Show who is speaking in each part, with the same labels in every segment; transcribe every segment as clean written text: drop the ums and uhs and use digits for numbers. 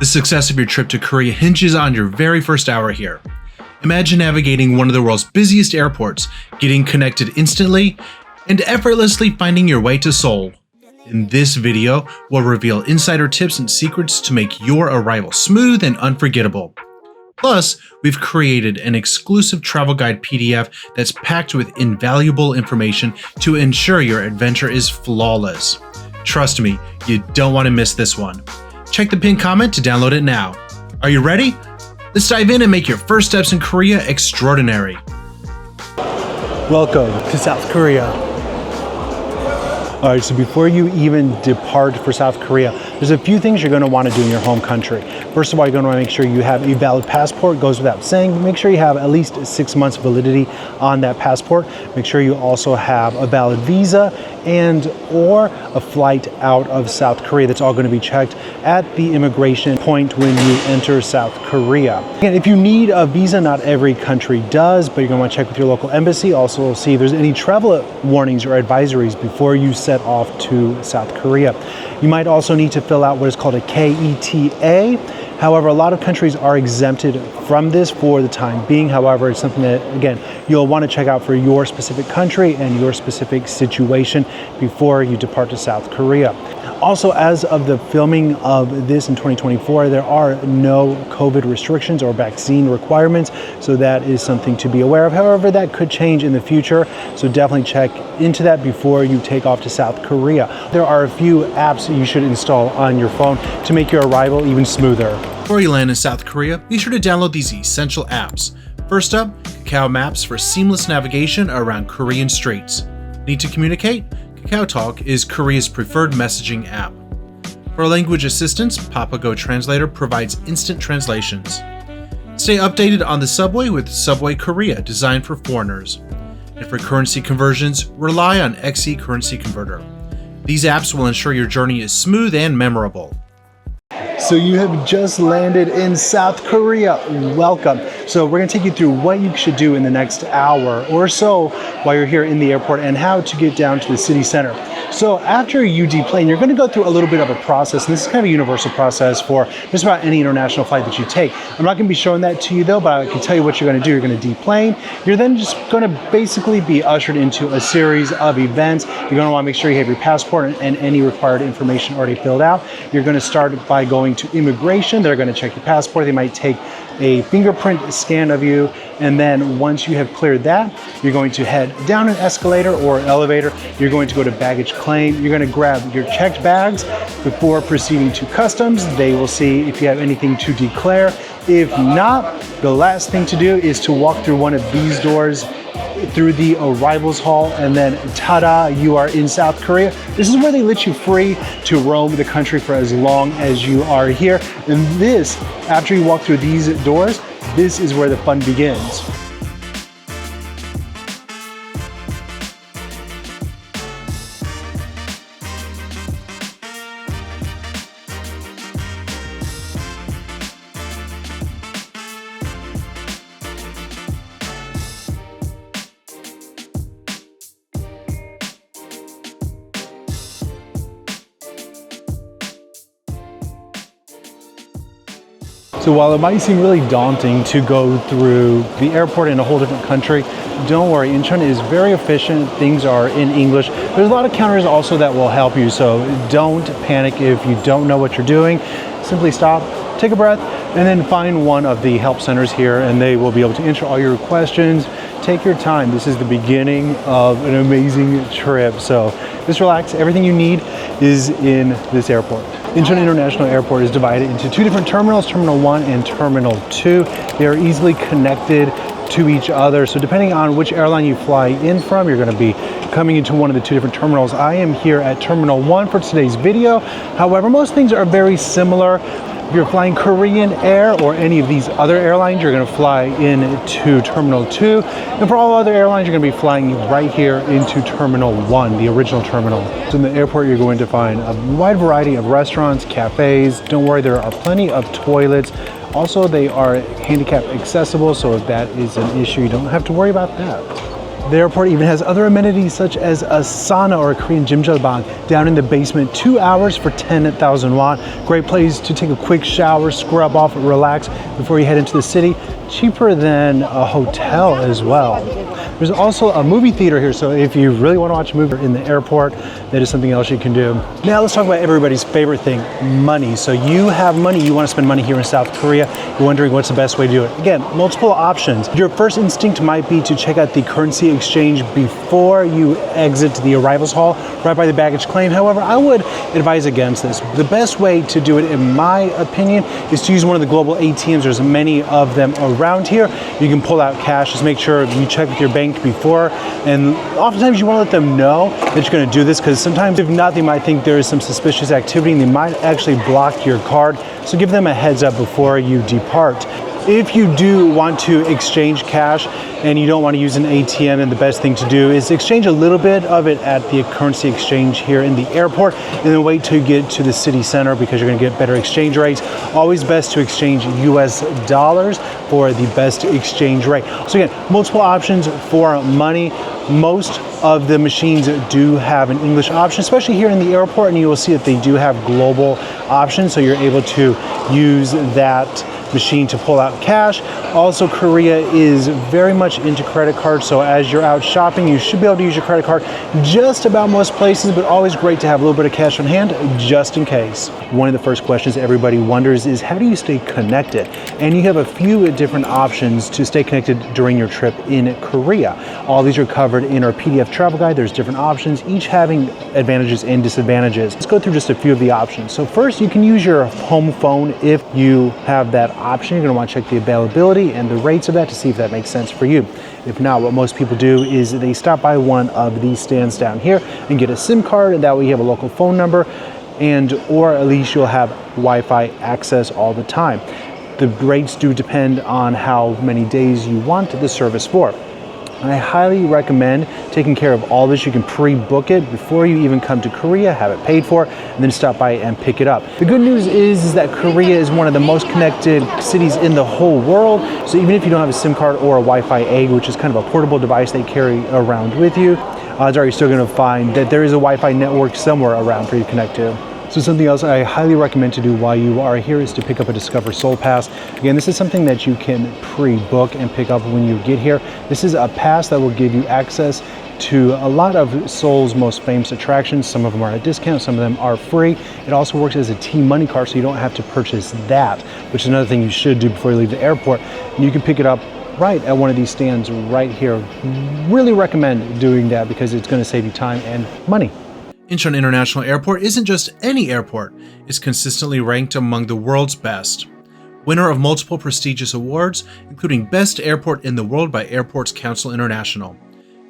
Speaker 1: The success of your trip to Korea hinges on your very first hour here. Imagine navigating one of the world's busiest airports, getting connected instantly, and effortlessly finding your way to Seoul. In this video, we'll reveal insider tips and secrets to make your arrival smooth and unforgettable. Plus, we've created an exclusive travel guide PDF that's packed with invaluable information to ensure your adventure is flawless. Trust me, you don't want to miss this one. Check the pinned comment to download it now. Are you ready? Let's dive in and make your first steps in Korea extraordinary.
Speaker 2: Welcome to South Korea. All right, so before you even depart for South Korea, there's a few things you're going to want to do in your home country. First of all, you're going to want to make sure you have a valid passport. Goes without saying. Make sure you have at least 6 months validity on that passport. Make sure you also have a valid visa and or a flight out of South Korea. That's all going to be checked at the immigration point when you enter South Korea. Again, if you need a visa, not every country does, but you're going to want to check with your local embassy. Also see if there's any travel warnings or advisories before you set off to South Korea. You might also need to fill out what is called a KETA. However, a lot of countries are exempted from this for the time being. However, it's something that, again, you'll want to check out for your specific country and your specific situation before you depart to South Korea. Also, as of the filming of this in 2024, there are no COVID restrictions or vaccine requirements, so that is something to be aware of. However, that could change in the future, so definitely check into that before you take off to South Korea. There are a few apps you should install on your phone to make your arrival even smoother.
Speaker 1: Before you land in South Korea, be sure to download these essential apps. First up, Kakao Maps for seamless navigation around Korean streets. Need to communicate? KakaoTalk is Korea's preferred messaging app. For language assistance, Papago Translator provides instant translations. Stay updated on the subway with Subway Korea, designed for foreigners. And for currency conversions, rely on XE Currency Converter. These apps will ensure your journey is smooth and memorable.
Speaker 2: So you have just landed in South Korea. Welcome. So we're going to take you through what you should do in the next hour or so while you're here in the airport and how to get down to the city center. So after you deplane, you're going to go through a little bit of a process, and this is kind of a universal process for just about any international flight that you take. I'm not going to be showing that to you though, but I can tell you what you're going to do. You're going to deplane. You're then just going to basically be ushered into a series of events. You're going to want to make sure you have your passport and any required information already filled out. You're going to start by going to immigration. They're going to check your passport. They might take a fingerprint scan of you, and then once you have cleared that, you're going to head down an escalator or elevator. You're going to go to baggage claim. You're going to grab your checked bags before proceeding to customs. They will see if you have anything to declare. If not, the last thing to do is to walk through one of these doors through the arrivals hall, and then ta-da, you are in South Korea. This is where they let you free to roam the country for as long as you are here. And this, after you walk through these doors, this is where the fun begins. So while it might seem really daunting to go through the airport in a whole different country, don't worry, Incheon is very efficient. Things are in English. There's a lot of counters also that will help you, so don't panic if you don't know what you're doing. Simply stop, take a breath, and then find one of the help centers here, and they will be able to answer all your questions. Take your time. This is the beginning of an amazing trip, so just relax. Everything you need is in this airport. Incheon International Airport is divided into two different terminals, Terminal 1 and Terminal 2. They are easily connected to each other, so depending on which airline you fly in from, you're going to be coming into one of the two different terminals. I am here at Terminal 1 for today's video. However, most things are very similar. If you're flying Korean Air or any of these other airlines, you're going to fly into Terminal 2. And for all other airlines, you're going to be flying right here into Terminal 1, the original terminal. So in the airport, you're going to find a wide variety of restaurants, cafes. Don't worry, there are plenty of toilets. Also, they are handicap accessible, so if that is an issue, you don't have to worry about that. The airport even has other amenities such as a sauna or a Korean jjimjilbang down in the basement, 2 hours for 10,000 won. Great place to take a quick shower, scrub off, relax before you head into the city. Cheaper than a hotel as well. There's also a movie theater here, so if you really want to watch a movie in the airport, that is something else you can do. Now let's talk about everybody's favorite thing, money. So you have money, you want to spend money here in South Korea, you're wondering what's the best way to do it. Again, multiple options. Your first instinct might be to check out the currency exchange before you exit the arrivals hall, right by the baggage claim. However, I would advise against this. The best way to do it, in my opinion, is to use one of the global ATMs. There's many of them around here. You can pull out cash. Just make sure you check with your bank before, and oftentimes you want to let them know that you're going to do this, because sometimes if not, they might think there is some suspicious activity and they might actually block your card. So give them a heads up before you depart. If you do want to exchange cash and you don't want to use an ATM, then the best thing to do is exchange a little bit of it at the currency exchange here in the airport, and then wait till you get to the city center, because you're going to get better exchange rates. Always best to exchange US dollars for the best exchange rate. So again, multiple options for money. Most of the machines do have an English option, especially here in the airport, and you will see that they do have global options, so you're able to use that machine to pull out cash. Also, Korea is very much into credit cards, so as you're out shopping, you should be able to use your credit card just about most places, but always great to have a little bit of cash on hand just in case. One of the first questions everybody wonders is, how do you stay connected? And you have a few different options to stay connected during your trip in Korea. All these are covered in our PDF travel guide. There's different options, each having advantages and disadvantages. Let's go through just a few of the options. So first, you can use your home phone if you have that option. You're going to want to check the availability and the rates of that to see if that makes sense for you. If not, what most people do is they stop by one of these stands down here and get a SIM card, and that way you have a local phone number, and or at least you'll have Wi-Fi access all the time. The rates do depend on how many days you want the service for. I highly recommend taking care of all this. You can pre-book it before you even come to Korea, have it paid for, and then stop by and pick it up. The good news is that Korea is one of the most connected cities in the whole world. So even if you don't have a SIM card or a Wi-Fi egg, which is kind of a portable device they carry around with you, odds are you're still going to find that there is a Wi-Fi network somewhere around for you to connect to. So something else I highly recommend to do while you are here is to pick up a Discover Seoul Pass. Again, this is something that you can pre-book and pick up when you get here. This is a pass that will give you access to a lot of Seoul's most famous attractions. Some of them are at a discount, some of them are free. It also works as a T-Money card, so you don't have to purchase that, which is another thing you should do before you leave the airport. And you can pick it up right at one of these stands right here. Really recommend doing that, because it's going to save you time and money.
Speaker 1: Incheon International Airport isn't just any airport, it's consistently ranked among the world's best. Winner of multiple prestigious awards, including Best Airport in the World by Airports Council International.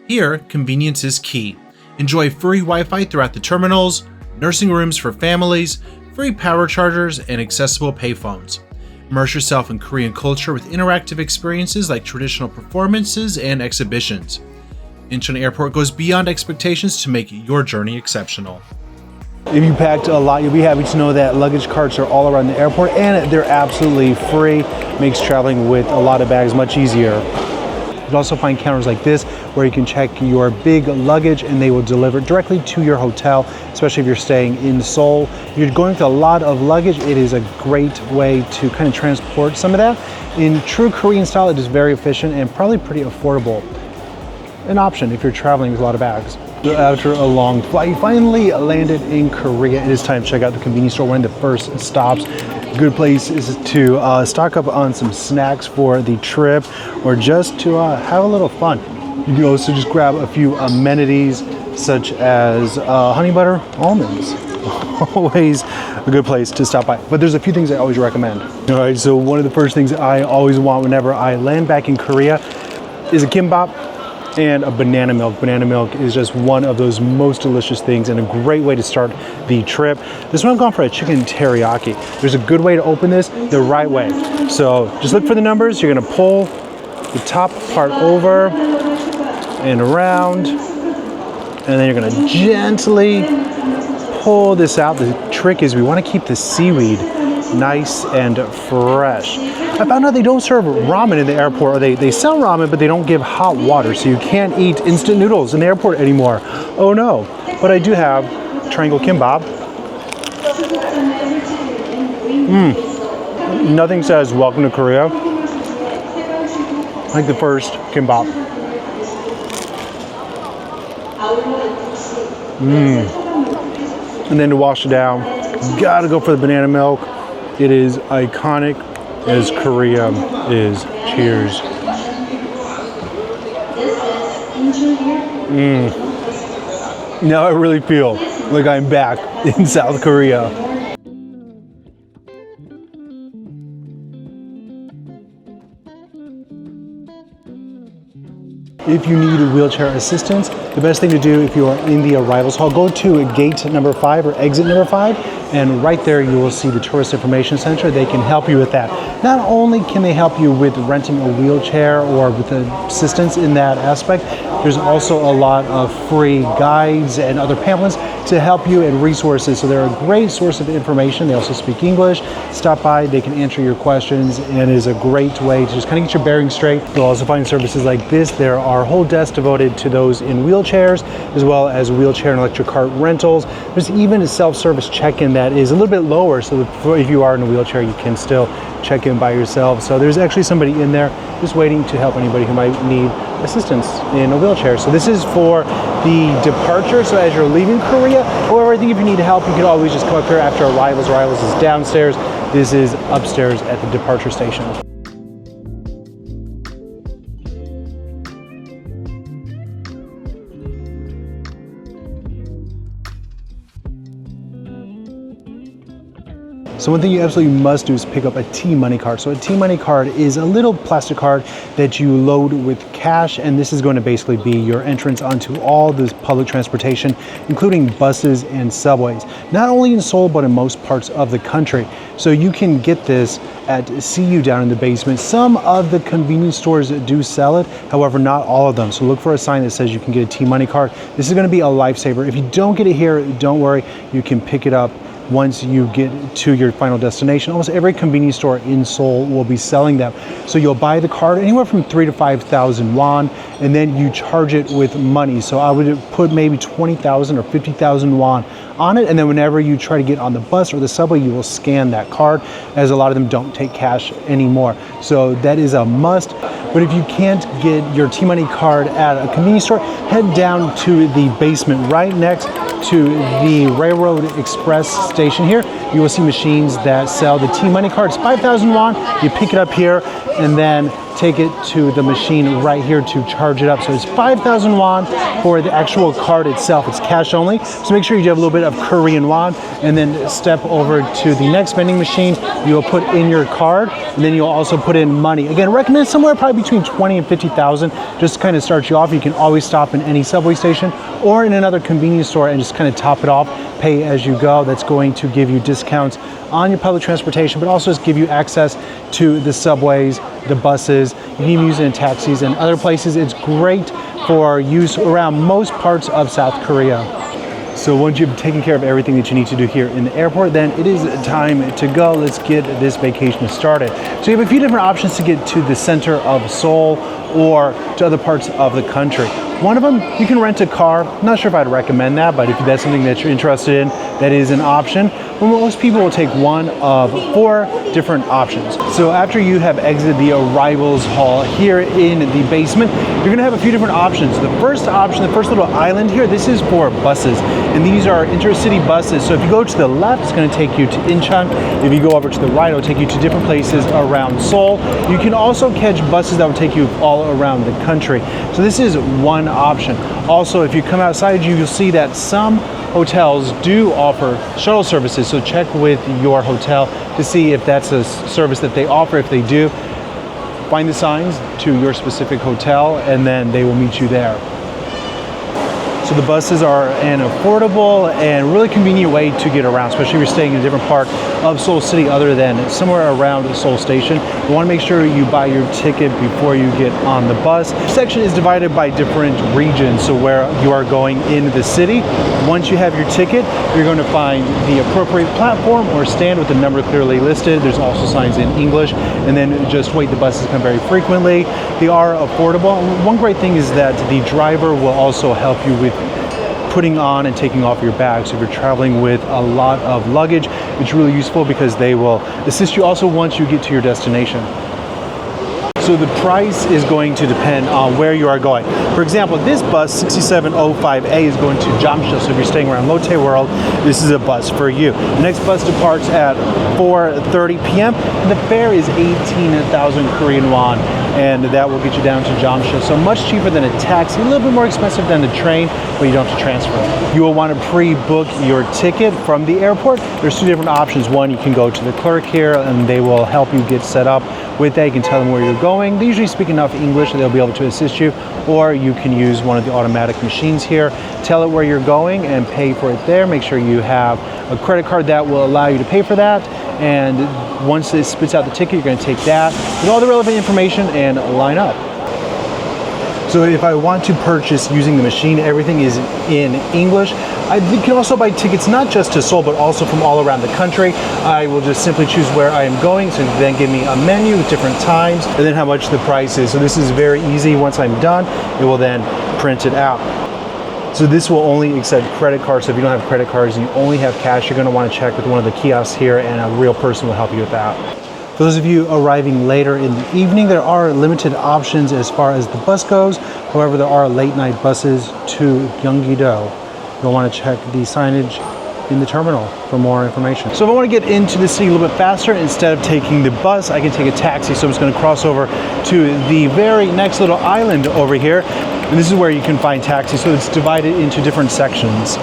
Speaker 1: Here, convenience is key. Enjoy free Wi-Fi throughout the terminals, nursing rooms for families, free power chargers, and accessible payphones. Immerse yourself in Korean culture with interactive experiences like traditional performances and exhibitions. Incheon Airport goes beyond expectations to make your journey exceptional.
Speaker 2: If you packed a lot, you'll be happy to know that luggage carts are all around the airport, and they're absolutely free. Makes traveling with a lot of bags much easier. You'll also find counters like this where you can check your big luggage and they will deliver directly to your hotel, especially if you're staying in Seoul. If you're going with a lot of luggage, it is a great way to kind of transport some of that. In true Korean style, it is very efficient and probably pretty affordable. An option if you're traveling with a lot of bags. So after a long flight, you finally landed in Korea. It is time to check out the convenience store, one of the first stops. Good place is to stock up on some snacks for the trip, or just to have a little fun. You can also just grab a few amenities such as honey butter almonds. Always a good place to stop by. But there's a few things I always recommend. All right, so one of the first things I always want whenever I land back in Korea is a kimbap and a banana milk. Banana milk is just one of those most delicious things and a great way to start the trip. This one I'm going for a chicken teriyaki. There's a good way to open this the right way. So just look for the numbers. You're gonna pull the top part over and around, and then you're gonna gently pull this out. The trick is we wanna keep the seaweed nice and fresh. I found out they don't serve ramen in the airport, or they sell ramen, but they don't give hot water, so you can't eat instant noodles in the airport anymore. Oh no. But I do have triangle kimbap. Nothing says welcome to Korea like the first kimbap. And then to wash it down, gotta go for the banana milk. It is iconic as Korea is. Cheers. Now I really feel like I'm back in South Korea. If you need wheelchair assistance, the best thing to do if you are in the arrivals hall, go to gate number 5 or exit number 5, and right there you will see the Tourist Information Center. They can help you with that. Not only can they help you with renting a wheelchair or with assistance in that aspect, there's also a lot of free guides and other pamphlets to help you and resources. So they're a great source of information. They also speak English. Stop by, they can answer your questions, and it is a great way to just kind of get your bearings straight. You'll also find services like this. There are whole desks devoted to those in wheelchairs, as well as wheelchair and electric cart rentals. There's even a self-service check-in that is a little bit lower, so if you are in a wheelchair, you can still check in by yourself. So there's actually somebody in there just waiting to help anybody who might need assistance in a wheelchair. So this is for the departure. So as you're leaving Korea, or I think if you need help, you can always just come up here after arrivals. Arrivals is downstairs. This is upstairs at the departure station. So one thing you absolutely must do is pick up a T-Money card. So a T-Money card is a little plastic card that you load with cash, and this is going to basically be your entrance onto all this public transportation, including buses and subways. Not only in Seoul, but in most parts of the country. So you can get this at CU down in the basement. Some of the convenience stores do sell it, however, not all of them. So look for a sign that says you can get a T-Money card. This is going to be a lifesaver. If you don't get it here, don't worry, you can pick it up once you get to your final destination. Almost every convenience store in Seoul will be selling them. So you'll buy the card anywhere from 3,000 to 5,000 won, and then you charge it with money. So I would put maybe 20,000 or 50,000 won on it, and then whenever you try to get on the bus or the subway, you will scan that card, as a lot of them don't take cash anymore. So that is a must. But if you can't get your T-Money card at a convenience store, head down to the basement right next to the Railroad Express station here. You will see machines that sell the T-Money cards, 5,000 won. You pick it up here and then take it to the machine right here to charge it up. So it's 5,000 won for the actual card itself. It's cash only. So make sure you have a little bit of Korean won, and then step over to the next vending machine. You'll put in your card, and then you'll also put in money. Again, recommend somewhere probably between 20 and 50,000, just to kind of start you off. You can always stop in any subway station or in another convenience store and just kind of top it off, pay as you go. That's going to give you discounts on your public transportation, but also just give you access to the subways, the buses. You can even use it in taxis and other places. It's great for use around most parts of South Korea. So once you've taken care of everything that you need to do here in the airport, then it is time to go. Let's get this vacation started. So you have a few different options to get to the center of Seoul or to other parts of the country. One of them, you can rent a car. I'm not sure if I'd recommend that, but if that's something that you're interested in, that is an option. But most people will take one of 4 different options. So after you have exited the arrivals hall here in the basement, you're gonna have a few different options. The first option, the first little island here, this is for buses. And these are intercity buses. So if you go to the left, it's gonna take you to Incheon. If you go over to the right, it'll take you to different places around Seoul. You can also catch buses that will take you all around the country. So this is one option. Also, if you come outside, you'll see that some hotels do offer shuttle services. So check with your hotel to see if that's a service that they offer. If they do, find the signs to your specific hotel, and then they will meet you there. So the buses are an affordable and really convenient way to get around, especially if you're staying in a different part of Seoul City other than somewhere around Seoul Station. You want to make sure you buy your ticket before you get on the bus. The section is divided by different regions, so where you are going in the city. Once you have your ticket, you're going to find the appropriate platform or stand with the number clearly listed. There's also signs in English, and then just wait. The buses come very frequently. They are affordable. One great thing is that the driver will also help you with putting on and taking off your bags. So if you're traveling with a lot of luggage, it's really useful because they will assist you also once you get to your destination. So the price is going to depend on where you are going. For example, this bus 6705A is going to Jamsil. So if you're staying around Lotte World, this is a bus for you. The next bus departs at 4:30 p.m. and the fare is 18,000 Korean won, and that will get you down to Jamsil. So much cheaper than a taxi, a little bit more expensive than the train, but you don't have to transfer. You will want to pre-book your ticket from the airport. There's two different options. One, you can go to the clerk here and they will help you get set up with that. You can tell them where you're going. They usually speak enough English that they'll be able to assist you, or you can use one of the automatic machines here. Tell it where you're going and pay for it there. Make sure you have a credit card that will allow you to pay for that, and once it spits out the ticket, you're going to take that with all the relevant information and line up. So if I want to purchase using the machine, everything is in English. I can also buy tickets not just to Seoul, but also from all around the country. I will just simply choose where I am going, so then give me a menu with different times, and then how much the price is. So this is very easy. Once I'm done, it will then print it out. So this will only accept credit cards. So if you don't have credit cards and you only have cash, you're going to want to check with one of the kiosks here, and a real person will help you with that. For those of you arriving later in the evening, there are limited options as far as the bus goes. However, there are late night buses to Gyeonggi-do. You'll want to check the signage in the terminal for more information. So if I want to get into the city a little bit faster, instead of taking the bus, I can take a taxi. So I'm just going to cross over to the very next little island over here. And this is where you can find taxis. So it's divided into different sections.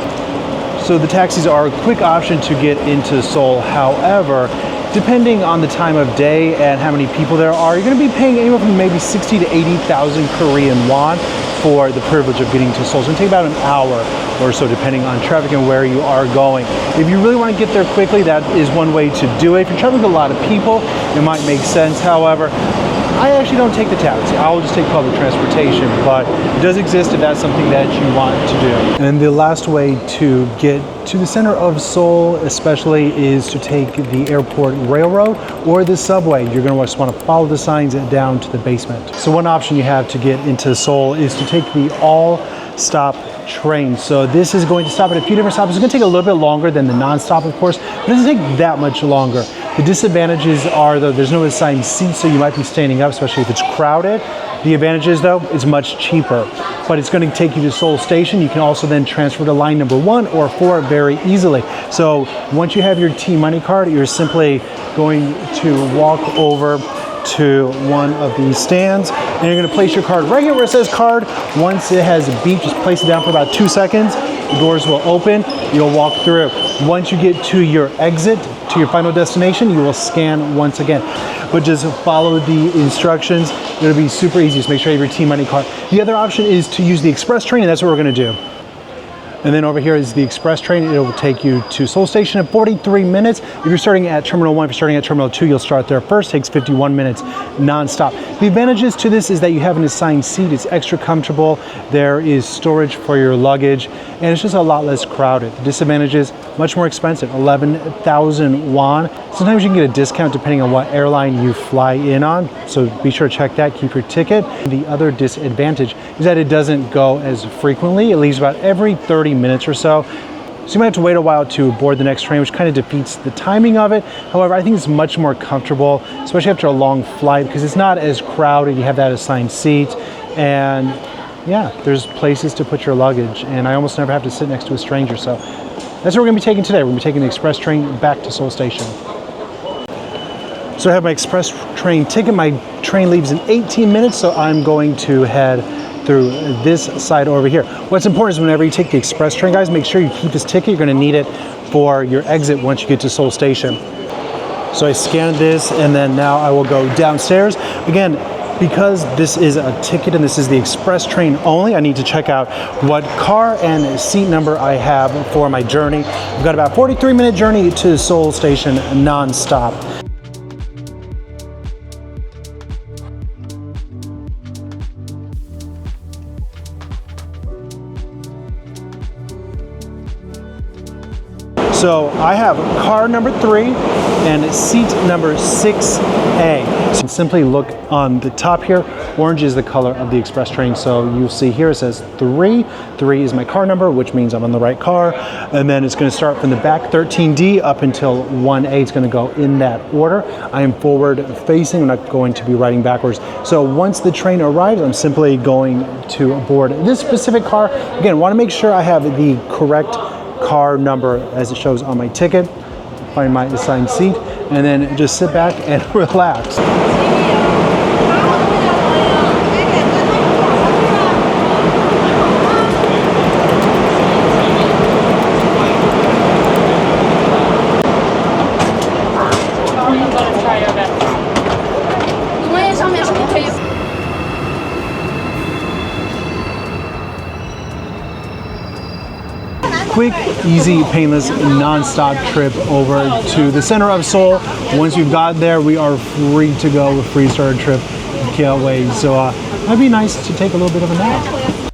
Speaker 2: So the taxis are a quick option to get into Seoul. However, depending on the time of day and how many people there are, you're going to be paying anywhere from maybe 60 to 80,000 Korean won for the privilege of getting to Seoul. It's going to take about an hour or so depending on traffic and where you are going. If you really want to get there quickly, that is one way to do it. If you're traveling with a lot of people, it might make sense. However, I actually don't take the taxi. I will just take public transportation, but it does exist if that's something that you want to do. And the last way to get to the center of Seoul especially is to take the airport railroad or the subway. You're going to just want to follow the signs down to the basement. So one option you have to get into Seoul is to take the all-stop train. So this is going to stop at a few different stops. It's going to take a little bit longer than the non-stop, of course, but it doesn't take that much longer. The disadvantages are, though, there's no assigned seats, so you might be standing up, especially if it's crowded. The advantages, though, it's much cheaper, but it's going to take you to Seoul Station. You can also then transfer to line number 1 or 4 very easily. So once you have your T-Money card, you're simply going to walk over to one of these stands, and you're going to place your card right here where it says card. Once it has beeped, just place it down for about 2 seconds. The doors will open. You'll walk through. Once you get to your exit, to your final destination, you will scan once again. But just follow the instructions. It'll be super easy. Just make sure you have your T-Money card. The other option is to use the express train, and that's what we're going to do. And then over here is the express train. It will take you to Seoul Station in 43 minutes. If you're starting at Terminal 1, if you're starting at Terminal 2, you'll start there first. Takes 51 minutes non-stop. The advantages to this is that you have an assigned seat. It's extra comfortable. There is storage for your luggage, and it's just a lot less crowded. The disadvantages, much more expensive, 11,000 won. Sometimes you can get a discount depending on what airline you fly in on, so be sure to check that, keep your ticket. The other disadvantage is that it doesn't go as frequently. It leaves about every 30 minutes or so. So you might have to wait a while to board the next train, which kind of defeats the timing of it. However, I think it's much more comfortable, especially after a long flight, because it's not as crowded. You have that assigned seat, and yeah, there's places to put your luggage, and I almost never have to sit next to a stranger. So that's what we're going to be taking today. We're going to be taking the express train back to Seoul Station. So I have my express train ticket. My train leaves in 18 minutes, so I'm going to head through this side over here. What's important is whenever you take the express train, guys, make sure you keep this ticket. You're going to need it for your exit once you get to Seoul Station. So I scanned this, and then now I will go downstairs. Again, because this is a ticket and this is the express train only, I need to check out what car and seat number I have for my journey. I've got about 43-minute journey to Seoul Station non-stop. So I have car number 3 and seat number 6A. So simply look on the top here. Orange is the color of the express train. So you'll see here it says 3. 3 is my car number, which means I'm on the right car. And then it's going to start from the back 13D up until 1A. It's going to go in that order. I am forward facing. I'm not going to be riding backwards. So once the train arrives, I'm simply going to board this specific car. Again, want to make sure I have the correct car number as it shows on my ticket, find my assigned seat, and then just sit back and relax. Quick, easy, painless, non-stop trip over to the center of Seoul. Once we've got there, we are free to go. We're free to start our trip. Can't wait. So it'd be nice to take a little bit of a nap.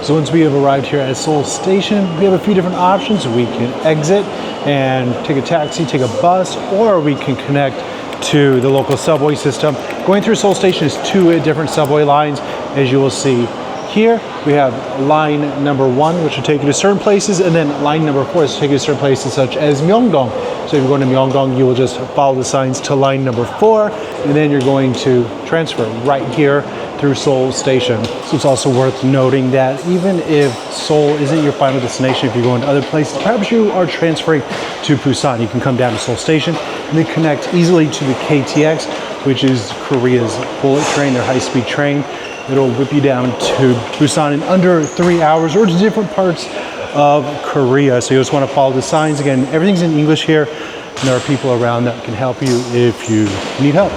Speaker 2: So once we have arrived here at Seoul Station, we have a few different options. We can exit and take a taxi, take a bus, or we can connect to the local subway system. Going through Seoul Station is 2 different subway lines, as you will see here. We have line number 1, which will take you to certain places, and then line number 4 is to take you to certain places such as Myeongdong. So if you're going to Myeongdong, you will just follow the signs to line number 4, and then you're going to transfer right here through Seoul Station. So it's also worth noting that even if Seoul isn't your final destination, if you're going to other places, perhaps you are transferring to Busan, you can come down to Seoul Station and then connect easily to the KTX, which is Korea's bullet train, their high-speed train. It'll whip you down to Busan in under 3 hours or to different parts of Korea. So you just want to follow the signs. Again, everything's in English here, and there are people around that can help you if you need help.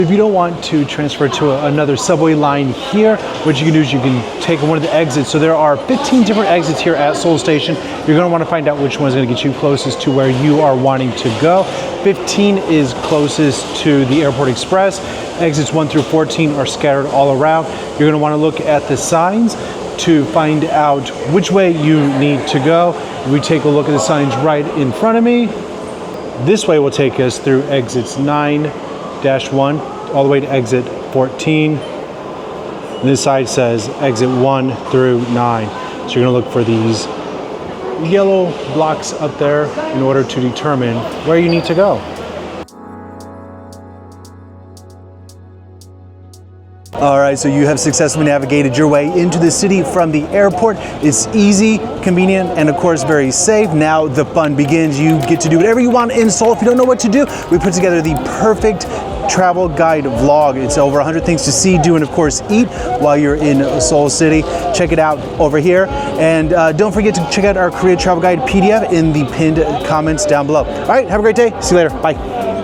Speaker 2: If you don't want to transfer to another subway line here, what you can do is you can take one of the exits. So there are 15 different exits here at Seoul Station. You're going to want to find out which one is going to get you closest to where you are wanting to go. 15 is closest to the Airport Express. Exits 1 through 14 are scattered all around. You're going to want to look at the signs to find out which way you need to go. If we take a look at the signs right in front of me, this way will take us through exits 9-1 all the way to exit 14. And this side says exit 1 through 9. So you're going to look for these yellow blocks up there in order to determine where you need to go. All right, so you have successfully navigated your way into the city from the airport. It's easy, convenient, and of course very safe. Now the fun begins. You get to do whatever you want in Seoul. If you don't know what to do, we put together the perfect travel guide vlog. It's over 100 things to see, do, and of course eat while you're in Seoul City. Check it out over here. And don't forget to check out our Korea travel guide PDF in the pinned comments down below. All right, have a great day. See you later. Bye.